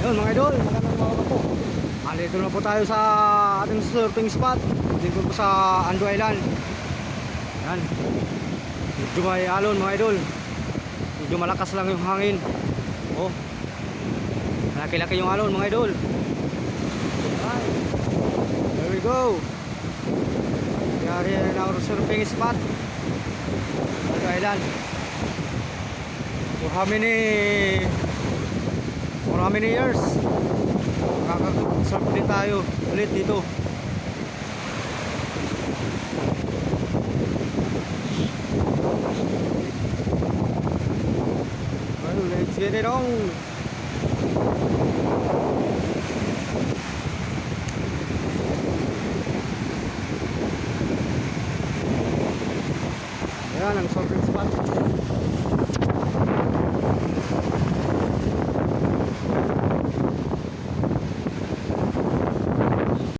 Yun mga idol, magandang umaga po. Andito na po tayo sa ating surfing spot. Dito po sa Andu Island. Yan. Medyo may alon mga idol. Medyo malakas lang yung hangin. Oh. Malaki-laki yung alon mga idol. Right. There we go. Yari na our surfing spot. Andu Island. For how many years makaka-surf din tayo ulit dito. Well, let's get it on.